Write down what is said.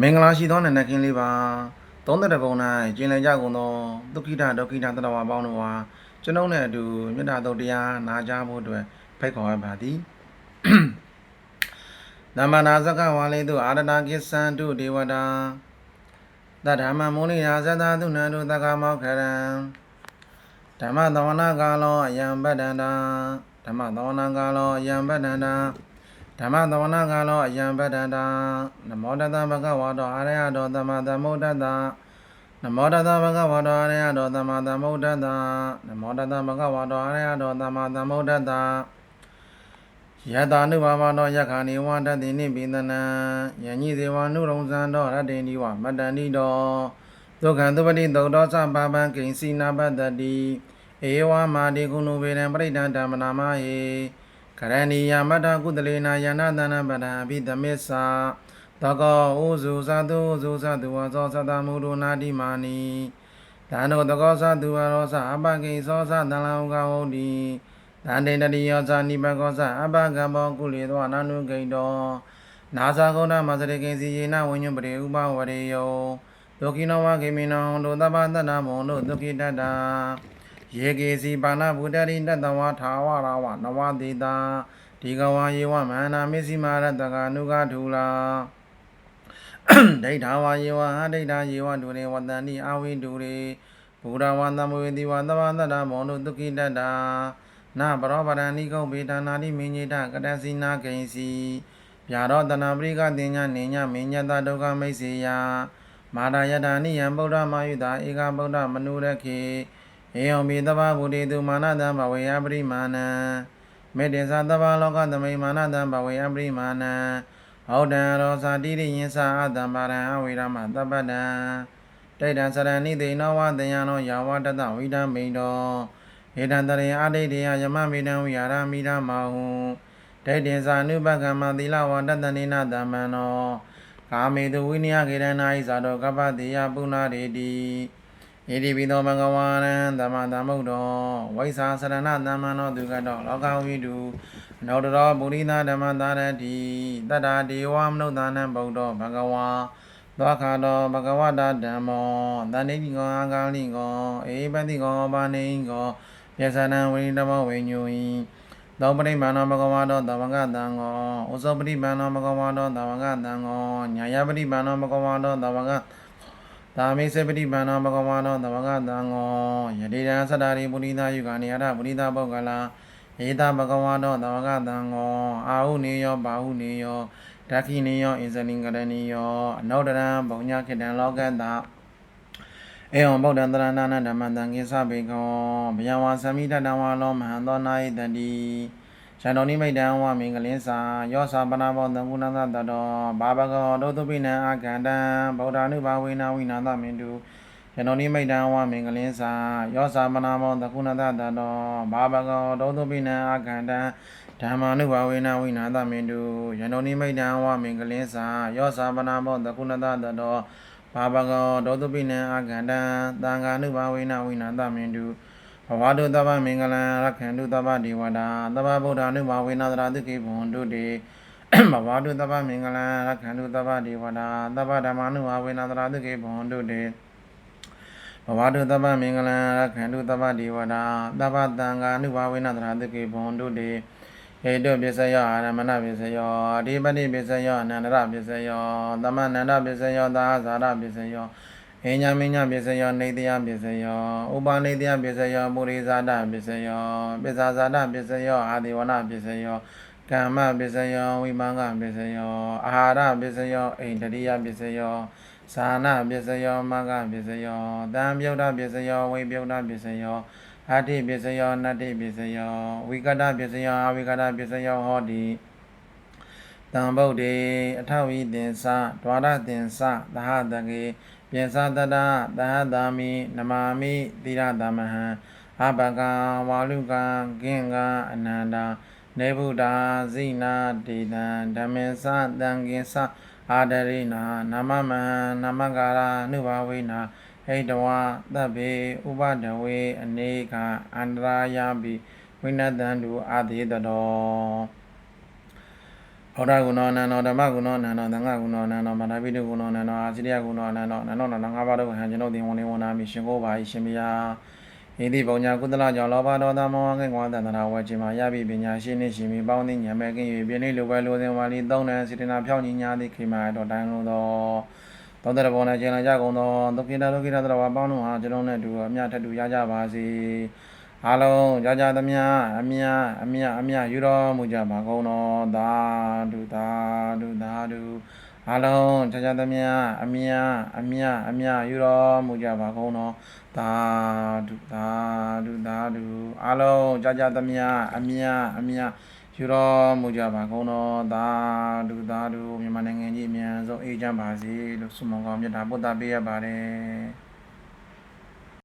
မင်္ဂလာရှိသောနံနက်ခင်းလေးပါသုံးသက်တပုံ၌ကျင်လည်ကြကုန်သောဒုက္ခိတဒုက္ခိတသတ္တဝါပေါင်းတို့ဟာကျွန်ုပ်နှင့်အတူမေတ္တာတုတ်တရားနာကြားဖို့အတွက်ဖိတ်ခေါ်အပ်ပါသည်သမ္မာနာဇကဝါလေတုအာရတာကိစ္ဆံတုဒေဝတာသတ္တမမုနိရာဇတာသုနန္တုသက္ကမောခရံဓမ္မသဝနာကာလောအယံပတ္တန္တာဓမ္မသဝနာကာလောအယံပတ္တန္တာဓမ္မသဝနာကာလောအယံပတ္တန္တာနမောတတဘဂဝါတောအာရယတောသမ္မာသမ္ဗုဒ္ဓတ္တနမောတတဘဂဝါတောအာရယတောသမ္မာသမ္ဗုဒ္ဓတ္တနမောတတဘဂဝါတောအာရယတောသမ္မာသမ္ဗုဒ္ဓတ္တယတနုဘာဝတောယက္ခဏိဝတတိနိပိသနံယညိဇေဝနုရုံဇံတောရတ္တိနိဝမတ္တန္တိတောဒုက္ခံသုပတိသုတ်တောသဗ္ဗဗံကိဉ္စီနာပတ္တိဧဝမာတိကုဏုဝေရံပရိဒံဓမ္မနာမဟေကရဏီယမတ္တကုတလေနာယနာတနာပဒံအဘိသမစ္ဆာသကောဥစုသတုဥစုသတုဝါသောသတ္တမုဒုနာတိမာနိဒါနောသကောသတုဝါရောသအပကိသောသတံလံဥကဝုတ်တိတန္တေတတိယောဇာနိဘကောသအပကဘောကုလေသောနာနုဂိတောနာဇာဂောဏမသရေကိစီယေနဝိညုပရိဥပဝရေယောဒုက္ခိနောဝခေမိနောဒုသဗ္ဗတတ္တမောဒုဒုက္ခိတတ္တာယေကေစီပါဏဗုဒ္ဓရိတတဝါထာဝရဝနဝတိတာဒီကဝါယေဝမဟာနာမေစီမာရတကနုကထူလာဒိဋ္ဌာဝါယေဝဟာဒိဋ္ဌာယေဝဒုရေဝတန္တိအာဝိဒုရေဘုရားဝန္တမဝေတိဝသဗ္ဗတတ္တမောဒုဒုက္ခိတတ္တာနာပရောပရဏိကုဘေတာနာတိမင်းညိတကတစီနာကိဉ္စီဗျာရောတနာပရိကတင်ညာနေညမင်းညတဒုက္ခမိတ်စေယမာရယတာနိယံဗုဒ္ဓမာယုတာဧကဗုဒ္ဓမနုရခေဧယံမိတဗ္ဗဗုဒိတုမာနတံဘဝေယပရိမာဏံမေတ္တေသတ္တဗ္ဗလောကသမိမာနတံဘဝေယပရိမာဏံဟောတံရောဇာတိရိယင်္စာအတံပါရံအဝိရမသဗ္ဗတံတိဋ္ဌံစရဏိတေနောဝတယံနောယာဝတတဝိဒံမိတောဧတံတရေအဒိဋ္ဌေယယမမေတံဝိဟာရမိဓမ္မာဟုဒိဋ္ဌိဇာနုပကမ္မသီလဝတတနေနတမ္မနောကာမေတုဝိနည်းကေရဏာဣဇာတောကပ္ပတိယပုဏ္ဏရေတိဣတိပိသောဘဂဝါရံသမ္မာသမ္ဗုဒ္ဓောဝိဇ္ဇာစရဏသမ္မနောဒုက္ခတောလောကဝိတုအနောတရောပုရိသဓမ္မသာရတိတတ္တာဒေဝမနုဿာနံဗုဒ္ဓောဘဂဝါသောခါတောဘဂဝတာဓမ္မောတဏိတိကောအာဂါလိကောဧပတိကောပါဏိကောယသနံဝိတမောဝိညုဟိသောပရိမာဏဘဂဝါတောသဝကတံကောဥသောပရိမာဏဘဂဝါတောသဝကတံကောညာယပရိမာဏဘဂဝါတောသဝကသာမိစေပတိမာဏဘဂဝါတောသဝကတံကောယတိရံသတ္တရိပုရိသယုဂာနိယထပုရိသပုဂ္ဂလာဧတဘဂဝါတောသဝကတံကောအာဟုနေယောဘာဟုနေယောဒက္ခိနေယောဣဇလိင်္ဂရဏီယောအနောတရံဘုံညခေတံလောကတဧဝံဗုဒ္ဓံတရဏနာဓမ္မတံကိသဗေကောဘယဝါသမိတတံဝါလောမဟံသောနာယတတိဇန္တောနိမိတံဝမင်္ဂလင်းစာယောသာပနာဘောသံကုဏသတတောဘာဘကောဒုသုပိနံအာခန္တံဗုဒ္ဓ ानु ဘာဝေနဝိနာသမင်တုဇန္တောနိမိတံဝမင်္ဂလင်းစာယောသာပနာဘောသံကုဏသတတောဘာဘကောဒုသုပိနံအာခန္တံဓမ္မာနုဘာဝေနဝိနာသမင်တုဇန္တောနိမိတံဝမင်္ဂလင်းစာယောသာပနာဘောသံကုဏသတတောဘာဘကောဒောတုပိနံအာခန္တံသံဃာနုဘာဝေနဝိနာသမင်တုဘဝတုသဗ္ဗမင်္ဂလံရက္ခန္တုသဗ္ဗဒေဝတာသဗ္ဗဗုဒ္ဓ ानु ဘာဝေနသရတုခေဘွန်တုတေဘဝတုသဗ္ဗမင်္ဂလံရက္ခန္တုသဗ္ဗဒေဝတာသဗ္ဗဓမ္မာနုဘာဝေနသရတုခေဘွန်တုတေဘဝတုသဗ္ဗမင်္ဂလံရက္ခန္တုသဗ္ဗဒေဝတာသဗ္ဗသံဃာနုဘာဝေနသရတုခေဘွန်တုတေဟေတုပစ္စယောအာရမဏပစ္စယောအဓိပတိပစ္စယောအနန္တရပစ္စယောသမဏန္တပစ္စယောသာဇာရပစ္စယောအညမညပစ္စယောနေတယပစ္စယောဥပနေတယပစ္စယောပုရိဇာတပစ္စယောပစ္ဆာဇာတပစ္စယောအာဒီဝနပစ္စယောကမ္မပစ္စယောဝိမង្ဂပစ္စယောအာဟာရပစ္စယောအိန္ဒရိယပစ္စယောဇာနာပစ္စယောမဂ္ဂပစ္စယောတံပြုတ်တပစ္စယောဝိပြုတ်တပစ္စယောအတ္တိပစ္စယောနတ္တိပစ္စယောဝိကတပစ္စယောအဝိကတပစ္စယောဟောတိတံဗုဒ္ဓေအထဝိသင်္စဒွါရသင်္စသဟတကေပြင်သတတသဟတာမိနမာမိသီရသမဟံအဘကဝါလုကကင်္ဂအနန္တာနေဗုဒ္ဓဇိနာတေတံဓမ္မေသတံကင်္စအာဒရိနာနမမဟံနမကာရအနုဘာဝိနာဟိတဝသဗ္ဗေဥပဒဝေအနေကအန္တရာယပိဝိနတံတုအာတိတတော ဩဒါကုဏောနန္ဒောဓမ္မကုဏောနန္ဒောသံဃာကုဏောနန္ဒောမာတာပိတုကုဏောနန္ဒောအာစိရိယကုဏောနန္ဒောနန္ဒောနန္ဒငါးပါးတို့ကိုဟန်ကျွန်ုပ်သည်ဝန်နေဝန်နာမိရှင်ကိုပါ၏ရှင်ဘုရားဣတိပုံညာကုသလကြောင့်လောဘဒေါသမောဟကိင္ဝတန္တရာဝေခြင်းမှာရပြီပညာရှိနှင့်ရှင်မီပေါင်းသည်ဉာဏ်မဲ့ကင်း၍ပြည့်နေလိုပဲလိုစဉ်ဝါလီသုံးတန်စေတနာဖြောင်းညီညာသည်ခိမာတော်တိုင်းလုံးသောသောတရဘောနဲ့ကျင်လာကြကုန်သောဒုက္ခိတတော်ဝါပေါင်းတို့ဟာကျွန်ုပ်နဲ့တူအမြတ်ထတူရကြပါစေအားလုံးကြာကြာသမျှအမြယူတော်မူကြပါကုန်တော်သာဓုအားလုံးကြာကြာသမျှအမြယူတော်မူကြပါကုန်တော်သာဓုအားလုံးကြာကြာသမျှအမြယူတော်မူကြပါကုန်တော်သာဓုမြန်မာနိုင်ငံကြီးအမြန်ဆုံးအေးချမ်းပါစေလို့ဆုမွန်ကောင်းမြတ်တာပို့တာပေးရပါတယ်